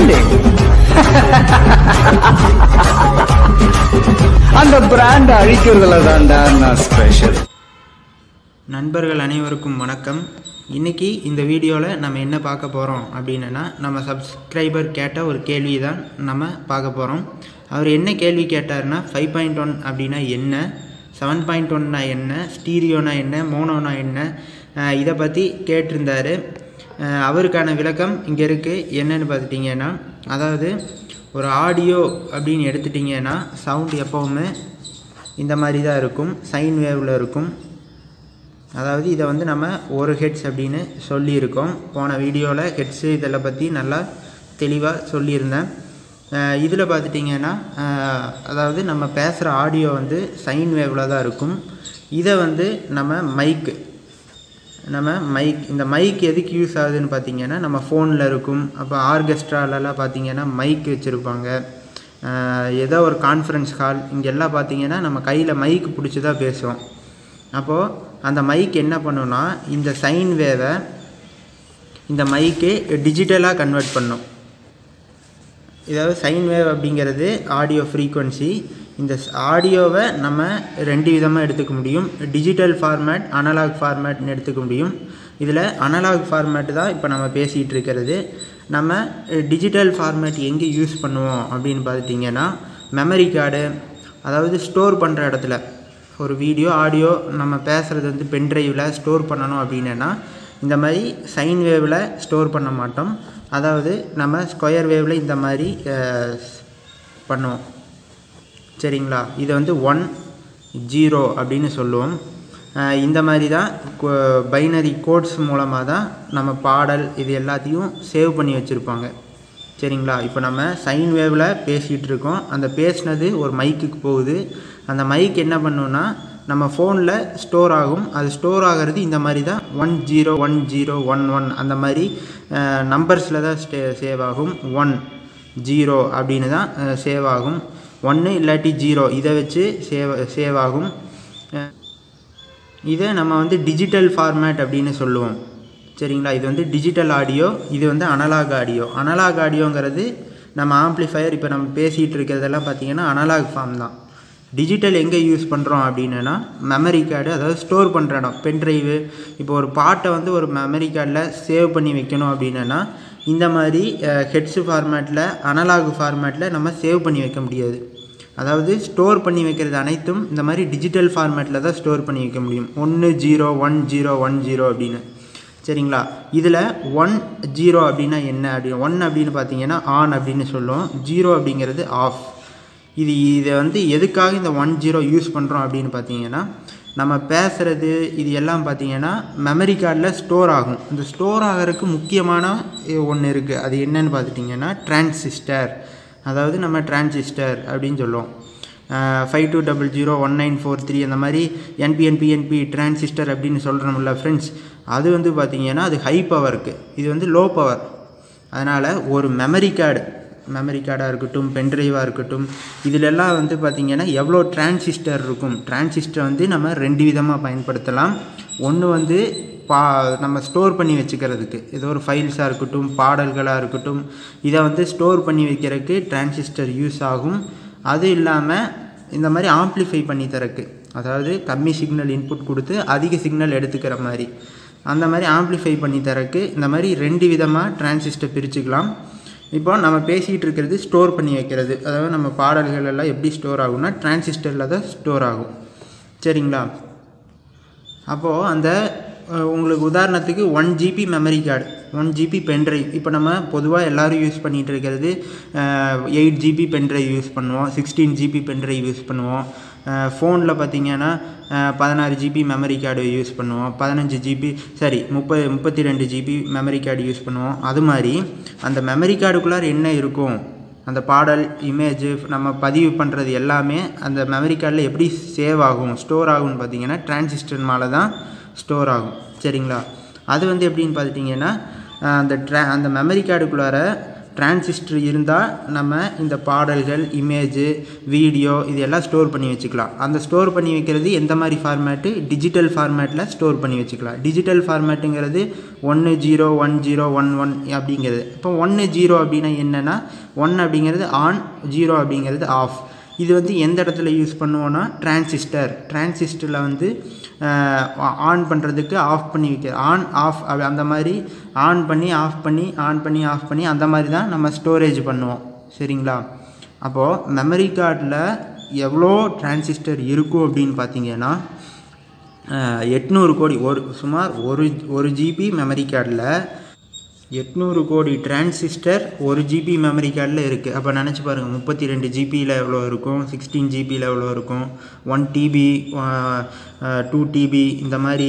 branding. அந்த brand அழிக்கிறதுல தான்டா நான் ஸ்பெஷல். நண்பர்கள் அனைவருக்கும் வணக்கம். இன்றைக்கி இந்த வீடியோவில் நம்ம என்ன பார்க்க போகிறோம் அப்படின்னா, நம்ம சப்ஸ்கிரைபர் கேட்ட ஒரு கேள்வி தான் நம்ம பார்க்க போகிறோம். அவர் என்ன கேள்வி கேட்டார்னா, 5.1 அப்படின்னா என்ன, 7.1னா என்ன, ஸ்டீரியோனா என்ன, மோனோனா என்ன, இதை பற்றி கேட்டிருந்தார். அவருக்கான விளக்கம் இங்கே இருக்குது. என்னென்னு பார்த்துட்டிங்கன்னா, அதாவது ஒரு ஆடியோ அப்படின்னு எடுத்துட்டிங்கன்னா சவுண்ட் எப்போவுமே இந்த மாதிரி தான் இருக்கும், சைன் வேவில் இருக்கும். அதாவது இதை வந்து நம்ம ஒரு ஹெட்ஸ் அப்படின்னு சொல்லியிருக்கோம். போன வீடியோவில் ஹெட்ஸு இதெல்லாம் பற்றி நல்லா தெளிவாக சொல்லியிருந்தேன். இதில் பார்த்துட்டிங்கன்னா, அதாவது நம்ம பேசுகிற ஆடியோ வந்து சைன் வேவில் தான் இருக்கும். இதை வந்து நம்ம இந்த மைக் எதுக்கு யூஸ் ஆகுதுன்னு பார்த்திங்கன்னா, நம்ம ஃபோனில் இருக்கும். அப்போ ஆர்கெஸ்ட்ராலெலாம் பார்த்திங்கன்னா மைக் வச்சுருப்பாங்க. ஏதோ ஒரு கான்ஃபரன்ஸ் ஹால் இங்கெல்லாம் பார்த்திங்கன்னா நம்ம கையில் மைக் பிடிச்சி தான் பேசுவோம். அப்போது அந்த மைக் என்ன பண்ணுன்னா, இந்த சைன் வேவை இந்த மைக்கு டிஜிட்டலாக கன்வெர்ட் பண்ணும். இதாவது சைன் வேவ் அப்படிங்கிறது ஆடியோ ஃப்ரீக்குவன்சி. இந்த ஆடியோவை நம்ம ரெண்டு விதமாக எடுத்துக்க முடியும். டிஜிட்டல் ஃபார்மேட், அனலாக் ஃபார்மேட்னு எடுத்துக்க முடியும். இதில் அனலாக் ஃபார்மேட் தான் இப்போ நம்ம பேசிகிட்டு இருக்கிறது. நம்ம டிஜிட்டல் ஃபார்மேட் எங்கே யூஸ் பண்ணுவோம் அப்படின்னு பார்த்துட்டிங்கன்னா, மெமரி கார்டு, அதாவது ஸ்டோர் பண்ணுற இடத்துல ஒரு வீடியோ ஆடியோ நம்ம பேசுகிறது வந்து பென்ட்ரைவில் ஸ்டோர் பண்ணணும் அப்படின்னா, இந்த மாதிரி சைன் வேவில் ஸ்டோர் பண்ண மாட்டோம். அதாவது நம்ம ஸ்கொயர் வேவில் இந்த மாதிரி பண்ணுவோம். சரிங்களா? இதை வந்து 1, 0 அப்படின்னு சொல்லுவோம். இந்த மாதிரி தான் பைனரி கோட்ஸ் மூலமாக தான் நம்ம பாடல் இது எல்லாத்தையும் சேவ் பண்ணி வச்சுருப்பாங்க. சரிங்களா? இப்போ நம்ம சைன் வேவில் பேசிகிட்டு இருக்கோம். அந்த பேசினது ஒரு மைக்குக்கு போகுது. அந்த மைக் என்ன பண்ணுன்னா, நம்ம ஃபோனில் ஸ்டோர் ஆகும். அது ஸ்டோர் ஆகிறது இந்த மாதிரி தான் 101011 அந்த மாதிரி நம்பர்ஸில் தான் சேவ் ஆகும். 1 0 அப்படின்னு தான் சேவ் ஆகும். 1 இல்லாட்டி 0 இதை வச்சு சேவ் ஆகும். இதை நம்ம வந்து டிஜிட்டல் ஃபார்மேட் அப்படின்னு சொல்லுவோம். சரிங்களா? இது வந்து டிஜிட்டல் ஆடியோ, இது வந்து அனலாக் ஆடியோ. அனலாக் ஆடியோங்கிறது நம்ம ஆம்ப்ளிஃபையர் இப்போ நம்ம பேசிகிட்டு இருக்கிறதெல்லாம் பார்த்திங்கன்னா அனலாக் ஃபார்ம் தான். டிஜிட்டல் எங்கே யூஸ் பண்ணுறோம் அப்படின்னா, மெமரி கார்டு, அதாவது ஸ்டோர் பண்ணுற இடம், பென்ட்ரைவு. இப்போ ஒரு பாட்டை வந்து ஒரு மெமரி கார்டில் சேவ் பண்ணி வைக்கணும் அப்படின்னா, இந்த மாதிரி ஹெட்ஸு ஃபார்மேட்டில், அனலாக் ஃபார்மேட்டில் நம்ம சேவ் பண்ணி வைக்க முடியாது. அதாவது ஸ்டோர் பண்ணி வைக்கிறது அனைத்தும் இந்த மாதிரி டிஜிட்டல் ஃபார்மேட்டில் தான் ஸ்டோர் பண்ணி வைக்க முடியும். 1 0 1 0 1 0 அப்படின்னு. சரிங்களா? இதில் 1 0 அப்படின்னா என்ன அப்படின்னு, 1 அப்படின்னு பார்த்தீங்கன்னா ஆன் அப்படின்னு சொல்லுவோம். 0 அப்படிங்கிறது ஆஃப். இதை வந்து எதுக்காக இந்த 1 0 யூஸ் பண்ணுறோம் அப்படின்னு பார்த்தீங்கன்னா, நம்ம பேசுகிறது இது எல்லாம் பார்த்திங்கன்னா மெமரி கார்டில் ஸ்டோர் ஆகும். இந்த ஸ்டோர் ஆகிறதுக்கு முக்கியமான ஒன்று இருக்குது. அது என்னன்னு பார்த்துட்டிங்கன்னா டிரான்சிஸ்டர். அதாவது நம்ம டிரான்சிஸ்டர் அப்படின்னு சொல்லுவோம். 52001943 அந்த மாதிரி என்பி டிரான்சிஸ்டர் அப்படின்னு சொல்கிறோம்ல ஃப்ரெண்ட்ஸ். அது வந்து பார்த்திங்கன்னா அது ஹை பவருக்கு, இது வந்து லோ பவர். அதனால் ஒரு மெமரி கார்டாக இருக்கட்டும், பென்ட்ரைவாக இருக்கட்டும், இதிலெல்லாம் வந்து பார்த்திங்கன்னா எவ்வளோ டிரான்சிஸ்டர் இருக்கும். டிரான்சிஸ்டர் வந்து நம்ம ரெண்டு விதமாக பயன்படுத்தலாம். ஒன்று வந்து நம்ம ஸ்டோர் பண்ணி வச்சுக்கிறதுக்கு, ஏதோ ஒரு ஃபைல்ஸாக இருக்கட்டும், பாடல்களாக இருக்கட்டும், இதை வந்து ஸ்டோர் பண்ணி வைக்கிறதுக்கு டிரான்சிஸ்டர் யூஸ் ஆகும். அது இல்லாமல் இந்த மாதிரி ஆம்ப்ளிஃபை பண்ணி தரக்கு, அதாவது கம்மி சிக்னல் இன்புட் கொடுத்து அதிக சிக்னல் எடுத்துக்கிற மாதிரி, அந்த மாதிரி ஆம்ப்ளிஃபை பண்ணி தரக்கு இந்த மாதிரி ரெண்டு விதமாக டிரான்சிஸ்டர் பிரிச்சுக்கலாம். இப்போ நம்ம பேசிகிட்டு இருக்கிறது ஸ்டோர் பண்ணி வைக்கிறது. அதாவது நம்ம பாடல்கள் எல்லாம் எப்படி ஸ்டோர் ஆகும்னா டிரான்சிஸ்டரில் தான் ஸ்டோர் ஆகும். சரிங்களா? அப்போது அந்த உங்களுக்கு உதாரணத்துக்கு 1 GB memory card, 1 GB pendrive. இப்போ நம்ம பொதுவாக எல்லோரும் யூஸ் பண்ணிகிட்டு இருக்கிறது 8 GB பென்ட்ரைவ் யூஸ் பண்ணுவோம், 16 GB பென்ட்ரைவ் யூஸ் பண்ணுவோம். ஃபோனில் பார்த்திங்கன்னா 16 GB மெமரி கார்டு யூஸ் பண்ணுவோம், 32 GB மெமரி கார்டு யூஸ் பண்ணுவோம். அது மாதிரி அந்த மெமரி கார்டுக்குள்ளார என்ன இருக்கும், அந்த பாடல், இமேஜ் நம்ம பதிவு பண்ணுறது எல்லாமே அந்த மெமரி கார்டில் எப்படி சேவ் ஆகும், ஸ்டோர் ஆகும்னு பார்த்திங்கன்னா டிரான்சிஸ்டர் மேலே தான் ஸ்டோர் ஆகும். சரிங்களா? அது வந்து எப்படின்னு பார்த்துட்டிங்கன்னா, அந்த மெமரி கார்டுக்குள்ளார டிரான்சிஸ்டர் இருந்தால் நம்ம இந்த பாடல்கள், இமேஜு, வீடியோ இது எல்லாம் ஸ்டோர் பண்ணி வச்சுக்கலாம். அந்த ஸ்டோர் பண்ணி வைக்கிறது எந்த மாதிரி ஃபார்மேட்டு? டிஜிட்டல் ஃபார்மேட்டில் ஸ்டோர் பண்ணி வச்சுக்கலாம். டிஜிட்டல் ஃபார்மேட்டுங்கிறது 1 0 1 0 1 1 அப்படிங்கிறது. இப்போ 1 0 அப்படின்னா என்னென்னா 1 அப்படிங்கிறது ஆன், 0 அப்படிங்கிறது ஆஃப். இது வந்து எந்த இடத்துல யூஸ் பண்ணுவோன்னா டிரான்சிஸ்டரில் வந்து ஆன் பண்ணுறதுக்கு ஆஃப் பண்ணி வைக்க, ஆன் ஆஃப் அந்த மாதிரி ஆன் பண்ணி ஆஃப் பண்ணி ஆன் பண்ணி ஆஃப் பண்ணி அந்த மாதிரி தான் நம்ம ஸ்டோரேஜ் பண்ணுவோம். சரிங்களா? அப்போது மெமரி கார்டில் எவ்வளோ டிரான்சிஸ்டர் இருக்கும் அப்படின்னு பார்த்தீங்கன்னா 800 கோடி. சுமார் ஒரு ஜிபி மெமரி கார்டில் 800 கோடி டிரான்சிஸ்டர் 1 ஜிபி மெமரி கார்டில் இருக்குது. அப்போ நினச்சி பாருங்கள், 32 ஜிபியில் எவ்வளோ இருக்கும், 16 ஜிபியில் எவ்வளோ இருக்கும், 1 TB 2 TB இந்த மாதிரி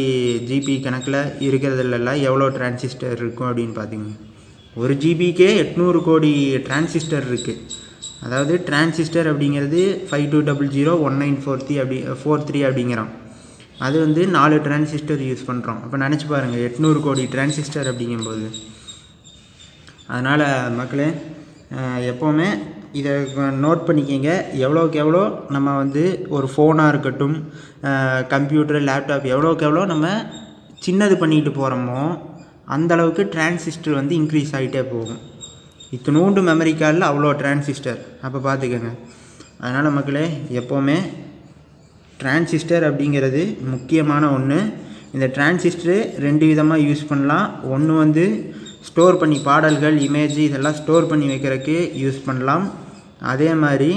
ஜிபி கணக்கில் இருக்கிறதுலாம் எவ்வளோ டிரான்சிஸ்டர் இருக்கும் அப்படின்னு பார்த்தீங்கன்னா 1 ஜிபிக்கே 800 கோடி டிரான்சிஸ்டர் இருக்குது. அதாவது டிரான்சிஸ்டர் அப்படிங்கிறது 52001943 அப்படிங்கிறான். அது வந்து 4 டிரான்சிஸ்டர் யூஸ் பண்ணுறோம். அப்போ நினச்சி பாருங்கள் 800 கோடி டிரான்சிஸ்டர் அப்படிங்கும்போது. அதனால் மக்களே எப்போவுமே இதை நோட் பண்ணிக்கங்க. எவ்வளோக்கு எவ்வளோ நம்ம வந்து ஒரு ஃபோனாக இருக்கட்டும், கம்ப்யூட்டர், லேப்டாப் எவ்வளோக்கு எவ்வளோ நம்ம சின்னது பண்ணிட்டு போகிறோமோ அந்தளவுக்கு டிரான்சிஸ்டர் வந்து இன்க்ரீஸ் ஆகிட்டே போகும். இத்தனூண்டு மெமரி கார்டில் அவ்வளோ டிரான்சிஸ்டர். அப்போ பார்த்துக்கோங்க. அதனால் மக்களே எப்போவுமே டிரான்சிஸ்டர் அப்படிங்கிறது முக்கியமான ஒன்று. இந்த டிரான்சிஸ்டரு 2 விதமாக யூஸ் பண்ணலாம். ஒன்று வந்து ஸ்டோர் பண்ணி பாடல்கள், இமேஜ் இதெல்லாம் ஸ்டோர் பண்ணி வைக்கிறதுக்கு யூஸ் பண்ணலாம். அதே மாதிரி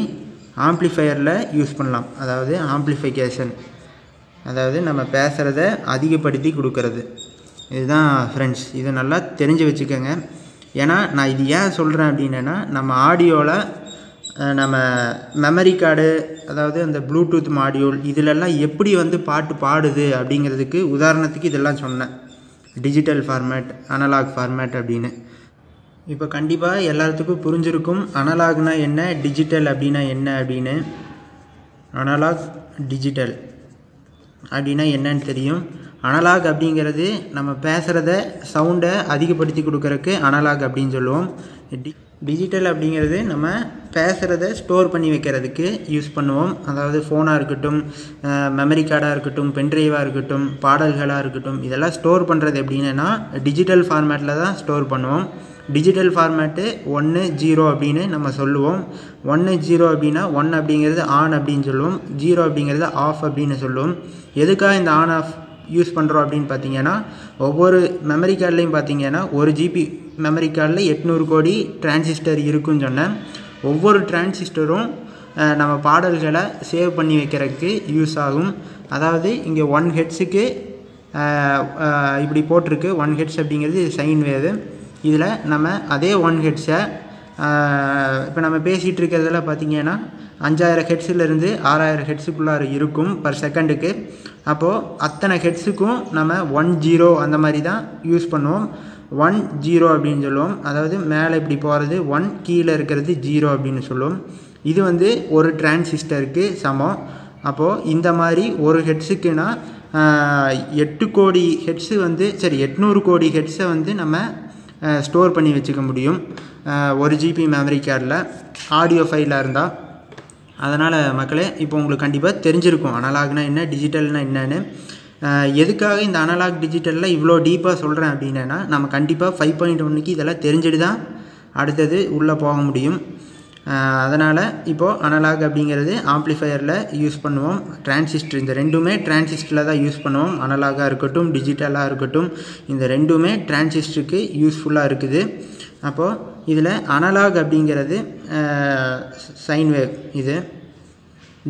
ஆம்ப்ளிஃபையரில் யூஸ் பண்ணலாம். அதாவது ஆம்ப்ளிஃபிகேஷன், அதாவது நம்ம பேசுகிறத அதிகப்படுத்தி கொடுக்கறது. இதுதான் ஃப்ரெண்ட்ஸ். இதை நல்லா தெரிஞ்சு வச்சுக்கோங்க. ஏன்னா நான் இது ஏன் சொல்கிறேன் அப்படின்னா, நம்ம ஆடியோவில் நம்ம மெமரி கார்டு, அதாவது அந்த ப்ளூடூத் மாடியூல் இதிலெல்லாம் எப்படி வந்து பாட்டு பாடுது அப்படிங்கிறதுக்கு உதாரணத்துக்கு இதெல்லாம் சொன்னேன். டிஜிட்டல் ஃபார்மேட், அனலாக் ஃபார்மேட் அப்படின்னு. இப்போ கண்டிப்பாக எல்லாத்துக்கும் புரிஞ்சிருக்கும் அனலாக்னா என்ன, டிஜிட்டல் அப்படின்னா என்ன அப்படின்னு. அனலாக், டிஜிட்டல் அப்படின்னா என்னன்னு தெரியும். அனலாக் அப்படிங்கிறது நம்ம பேசுகிறத சவுண்டை அதிகப்படுத்தி கொடுக்கறக்கு அனலாக் அப்படின்னு சொல்லுவோம். டிஜிட்டல் அப்படிங்கிறது நம்ம பேசுகிறத ஸ்டோர் பண்ணி வைக்கிறதுக்கு யூஸ் பண்ணுவோம். அதாவது ஃபோனாக இருக்கட்டும், மெமரி கார்டாக இருக்கட்டும், பென்ட்ரைவாக இருக்கட்டும், பாடல்களாக இருக்கட்டும், இதெல்லாம் ஸ்டோர் பண்ணுறது எப்படின்னா டிஜிட்டல் ஃபார்மேட்டில் தான் ஸ்டோர் பண்ணுவோம். டிஜிட்டல் ஃபார்மேட்டு 1 0 அப்படின்னு நம்ம சொல்லுவோம். 1 0 அப்படின்னா 1 அப்படிங்கிறது ஆன் அப்படின்னு சொல்லுவோம், 0 அப்படிங்கிறது ஆஃப் அப்படின்னு சொல்லுவோம். எதுக்காக இந்த ஆன் ஆஃப் யூஸ் பண்ணுறோம் அப்படின்னு பார்த்தீங்கன்னா, ஒவ்வொரு மெமரி கார்ட்லேயும் பார்த்தீங்கன்னா 1 ஜிபி மெமரி கார்டில் 800 கோடி டிரான்சிஸ்டர் இருக்குன்னு சொன்னேன். ஒவ்வொரு டிரான்சிஸ்டரும் நம்ம பாடல்களை சேவ் பண்ணி வைக்கிறதுக்கு யூஸ் ஆகும். அதாவது இங்கே 1 ஹெட்ஸுக்கு இப்படி போட்டிருக்கு. 1 ஹெட்ஸ் அப்படிங்கிறது சைன் வேவு. இதில் நம்ம அதே 1 ஹெட்ஸை இப்போ நம்ம பேசிகிட்டு இருக்கிறதுல பார்த்திங்கன்னா 5000 ஹெட்ஸிலேருந்து 6000 ஹெட்ஸுக்குள்ளார இருக்கும் பர் செகண்டுக்கு. அப்போது அத்தனை ஹெட்ஸுக்கும் நம்ம 1 0 அந்த மாதிரி தான் யூஸ் பண்ணுவோம். 1 0 அப்படின்னு சொல்லுவோம். அதாவது மேலே இப்படி போகிறது 1, கீழே இருக்கிறது 0 அப்படின்னு சொல்லுவோம். இது வந்து ஒரு டிரான்சிஸ்டருக்கு சமம். அப்போது இந்த மாதிரி ஒரு ஹெட்ஸுக்குன்னா 8 கோடி ஹெட்ஸு வந்து 800 கோடி ஹெட்ஸை வந்து நம்ம ஸ்டோர் பண்ணி வச்சுக்க முடியும் 1 ஜிபி மெமரி கார்டில், ஆடியோ ஃபைலாக இருந்தால். அதனால் மக்களே இப்போ உங்களுக்கு கண்டிப்பாக தெரிஞ்சிருக்கும் அனலாக்னா என்ன, டிஜிட்டல்னால் என்னன்னு. எதுக்காக இந்த அனலாக் டிஜிட்டலில் இவ்வளோ டீப்பாக சொல்கிறேன் அப்படின்னா, நம்ம கண்டிப்பாக 5.1க்கு இதெல்லாம் தெரிஞ்சுட்டு தான் அடுத்தது உள்ளே போக முடியும். அதனால் இப்போது அனலாக் அப்படிங்கிறது ஆம்ப்ளிஃபையரில் யூஸ் பண்ணுவோம். டிரான்சிஸ்டர், இந்த ரெண்டுமே டிரான்சிஸ்டரில் தான் யூஸ் பண்ணுவோம். அனலாகாக இருக்கட்டும், டிஜிட்டலாக இருக்கட்டும், இந்த ரெண்டுமே டிரான்சிஸ்டருக்கு யூஸ்ஃபுல்லாக இருக்குது. அப்போது இதில் அனலாக் அப்படிங்கிறது சைன் வேவ், இது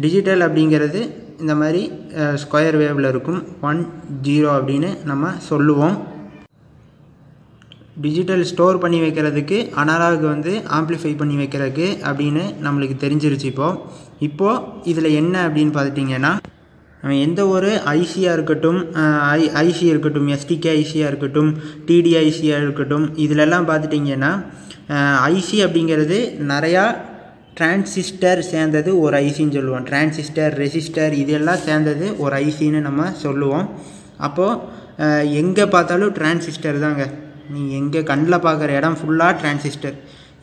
டிஜிட்டல் அப்படிங்கிறது இந்த மாதிரி ஸ்கொயர் வேவில் இருக்கும். 1 0 அப்படின்னு நம்ம சொல்லுவோம். டிஜிட்டல் ஸ்டோர் பண்ணி வைக்கிறதுக்கு, அனலாக் வந்து ஆம்ப்ளிஃபை பண்ணி வைக்கிறதுக்கு அப்படின்னு நம்மளுக்கு தெரிஞ்சிருச்சு. இப்போது இதில் என்ன அப்படின்னு பார்த்துட்டிங்கன்னா, நம்ம எந்த ஒரு ஐசியாக இருக்கட்டும், ஐசி இருக்கட்டும், எஸ்டிகே ஐசியாக இருக்கட்டும், டிடி ஐசியாக இருக்கட்டும், இதிலெல்லாம் பார்த்துட்டிங்கன்னா ஐசி அப்படிங்கிறது நிறையா டிரான்சிஸ்டர் சேர்ந்தது ஒரு ஐசின்னு சொல்லுவோம். டிரான்சிஸ்டர், ரெசிஸ்டர் இதெல்லாம் சேர்ந்தது ஒரு ஐசின்னு நம்ம சொல்லுவோம். அப்போது எங்கே பார்த்தாலும் டிரான்சிஸ்டர் தாங்க. நீங்கள் எங்கே கண்ணில் பார்க்குற இடம் ஃபுல்லாக டிரான்சிஸ்டர்.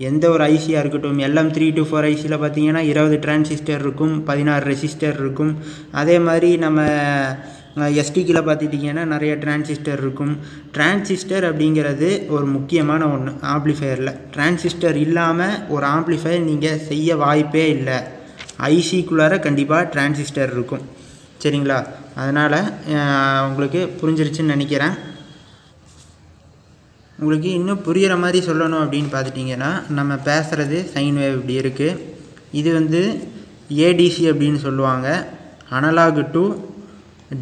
எந்த ஒரு ஐசியாக இருக்கட்டும், LM324 ஐசியில் பார்த்தீங்கன்னா 20 டிரான்சிஸ்டர் இருக்கும், 16 ரெசிஸ்டர் இருக்கும். அதே மாதிரி நம்ம எஸ்டிக்கில் பார்த்துட்டிங்கன்னா நிறைய டிரான்சிஸ்டர் இருக்கும். டிரான்சிஸ்டர் அப்படிங்கிறது ஒரு முக்கியமான ஒன்று ஆம்ப்ளிஃபையரில். டிரான்சிஸ்டர் இல்லாமல் ஒரு ஆம்ப்ளிஃபையர் நீங்கள் செய்ய வாய்ப்பே இல்லை. ஐசிக்குள்ளார கண்டிப்பாக டிரான்சிஸ்டர் இருக்கும். சரிங்களா? அதனால் உங்களுக்கு புரிஞ்சிருச்சுன்னு நினைக்கிறேன். உங்களுக்கு இன்னும் புரிகிற மாதிரி சொல்லணும் அப்படின்னு பார்த்துட்டிங்கன்னா, நம்ம பேசுகிறது சைன் வேவ் இப்படி இருக்குது. இது வந்து ஏடிசி அப்படின்னு சொல்லுவாங்க, அனலாக் டு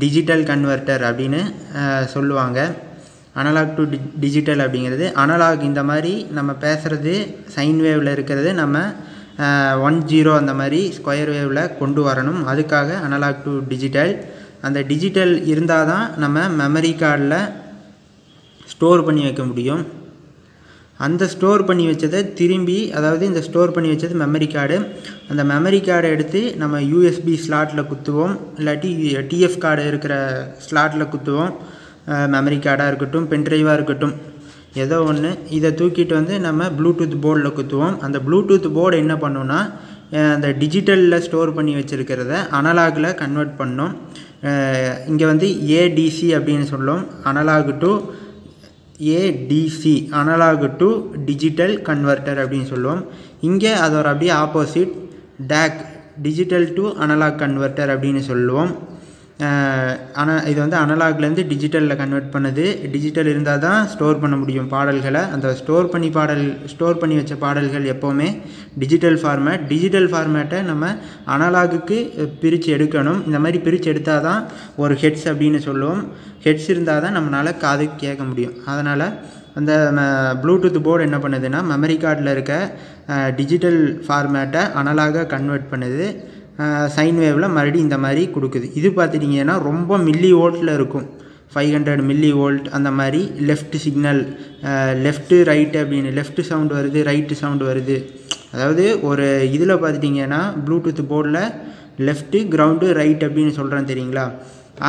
டிஜிட்டல் கன்வெர்ட்டர் அப்படின்னு சொல்லுவாங்க. அனலாக் டு டிஜிட்டல் அப்படிங்கிறது அனலாக். இந்த மாதிரி நம்ம பேசுகிறது சைன் வேவில் இருக்கிறது நம்ம 10 அந்த மாதிரி ஸ்கொயர் வேவில் கொண்டு வரணும். அதுக்காக அனலாக் டு டிஜிட்டல். அந்த டிஜிட்டல் இருந்தால் தான் நம்ம மெமரி கார்டில் ஸ்டோர் பண்ணி வைக்க முடியும். அந்த ஸ்டோர் பண்ணி வச்சதை திரும்பி, அதாவது இந்த ஸ்டோர் பண்ணி வச்சது மெமரி கார்டு, அந்த மெமரி கார்டை எடுத்து நம்ம யூஎஸ்பி ஸ்லாட்டில் குத்துவோம், இல்லாட்டி டிஎஃப் கார்டு இருக்கிற ஸ்லாட்டில் குத்துவோம். மெமரி கார்டாக இருக்கட்டும், பென்ட்ரைவாக இருக்கட்டும், ஏதோ ஒன்று. இதை தூக்கிட்டு வந்து நம்ம ப்ளூடூத் போர்டில் குத்துவோம். அந்த ப்ளூடூத் போர்டு என்ன பண்ணுன்னா, அந்த டிஜிட்டலில் ஸ்டோர் பண்ணி வச்சுருக்கிறத அனலாகில் கன்வெர்ட் பண்ணோம். இங்கே வந்து ஏடிசி அப்படின்னு சொல்லும், analog to ADC, analog to digital converter அப்படின்னு சொல்லுவோம். இங்கே அதோட அப்படியே opposite DAC, digital to analog converter அப்படின்னு சொல்லுவோம். இது வந்து அனலாக்லேருந்து டிஜிட்டலில் கன்வெர்ட் பண்ணுது. டிஜிட்டல் இருந்தால் தான் ஸ்டோர் பண்ண முடியும் பாடல்களை. அந்த ஸ்டோர் பண்ணி வச்ச பாடல்கள் எப்போவுமே டிஜிட்டல் ஃபார்மேட். டிஜிட்டல் ஃபார்மேட்டை நம்ம அனலாகுக்கு பிரித்து எடுக்கணும். இந்த மாதிரி பிரித்து எடுத்தால் தான் ஒரு ஹெட்ஸ் அப்படின்னு சொல்லுவோம். ஹெட்ஸ் இருந்தால் தான் நம்மளால் காது கேட்க முடியும். அதனால் அந்த ப்ளூடூத் போர்டு என்ன பண்ணுதுன்னா, மெமரி கார்டில் இருக்க டிஜிட்டல் ஃபார்மேட்டை அனலாக கன்வெர்ட் பண்ணுது. சைன் வேவில் மறுபடியும் இந்த மாதிரி கொடுக்குது. இது பார்த்துட்டிங்கன்னா ரொம்ப மில்லி வோல்ட்டில் இருக்கும், 500 மில்லி வோல்ட் அந்த மாதிரி. லெஃப்ட் சிக்னல், லெஃப்ட்டு ரைட்டு அப்படின்னு லெஃப்ட் சவுண்டு வருது, ரைட்டு சவுண்டு வருது. அதாவது ஒரு இதில் பார்த்துட்டிங்கன்னா ப்ளூடூத் போர்டில் லெஃப்ட்டு, கிரவுண்டு, ரைட் அப்படின்னு சொல்கிறேன் தெரியுங்களா?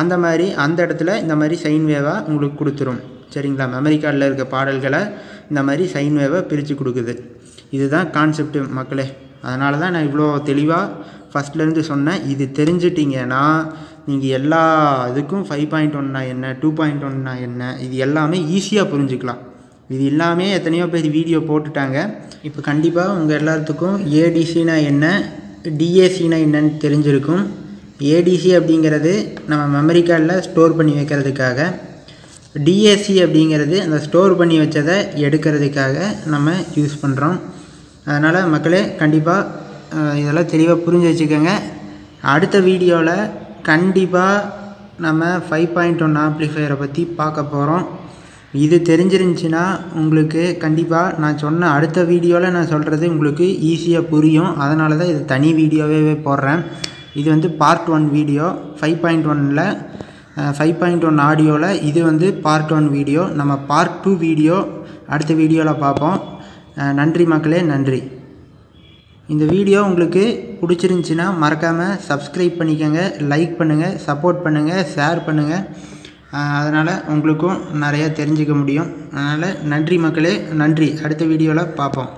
அந்த மாதிரி அந்த இடத்துல இந்த மாதிரி சைன் வேவாக உங்களுக்கு கொடுத்துரும். சரிங்களா? மெமரி கார்டில் இருக்க பாடல்களை இந்த மாதிரி சைன் வேவை பிரித்து கொடுக்குது. இதுதான் கான்செப்ட் மக்களே. அதனால தான் நான் இவ்வளோ தெளிவாக ஃபஸ்ட்லேருந்து சொன்னேன். இது தெரிஞ்சிட்டிங்கன்னா நீங்கள் எல்லா இதுக்கும் 5.1னா என்ன, 2.1னா என்ன, இது எல்லாமே ஈஸியாக புரிஞ்சுக்கலாம். இது எல்லாமே எத்தனையோ பேர் வீடியோ போட்டுட்டாங்க. இப்போ கண்டிப்பாக உங்கள் எல்லாத்துக்கும் ஏடிசினா என்ன, டிஏசினா என்னன்னு தெரிஞ்சிருக்கும். ஏடிசி அப்படிங்கிறது நம்ம மெமரி கார்டில் ஸ்டோர் பண்ணி வைக்கிறதுக்காக, டிஏசி அப்படிங்கிறது அந்த ஸ்டோர் பண்ணி வச்சதை எடுக்கிறதுக்காக நம்ம யூஸ் பண்ணுறோம். அதனால் மக்களே கண்டிப்பாக இதெல்லாம் தெளிவாக புரிஞ்சு வச்சுக்கோங்க. அடுத்த வீடியோவில் கண்டிப்பாக நம்ம 5.1 ஆம்ப்ளிஃபையரை பற்றி பார்க்க போகிறோம். இது தெரிஞ்சிருந்துச்சின்னா உங்களுக்கு கண்டிப்பாக நான் சொன்ன அடுத்த வீடியோவில் நான் சொல்கிறது உங்களுக்கு ஈஸியாக புரியும். அதனால தான் இது தனி வீடியோவே போடுறேன். இது வந்து பார்ட் 1 வீடியோ. 5.1ல் 5.1 ஆடியோவில் இது வந்து பார்ட் 1 வீடியோ. நம்ம பார்ட் 2 வீடியோ அடுத்த வீடியோவில் பார்ப்போம். நன்றி மக்களே, நன்றி. இந்த வீடியோ உங்களுக்கு பிடிச்சிருந்துச்சின்னா மறக்காமல் சப்ஸ்கிரைப் பண்ணிக்கோங்க, லைக் பண்ணுங்கள், சப்போர்ட் பண்ணுங்கள், ஷேர் பண்ணுங்கள். அதனால் உங்களுக்கும் நிறையா தெரிஞ்சுக்க முடியும். அதனால் நன்றி மக்களே, நன்றி. அடுத்த வீடியோவில் பார்ப்போம்.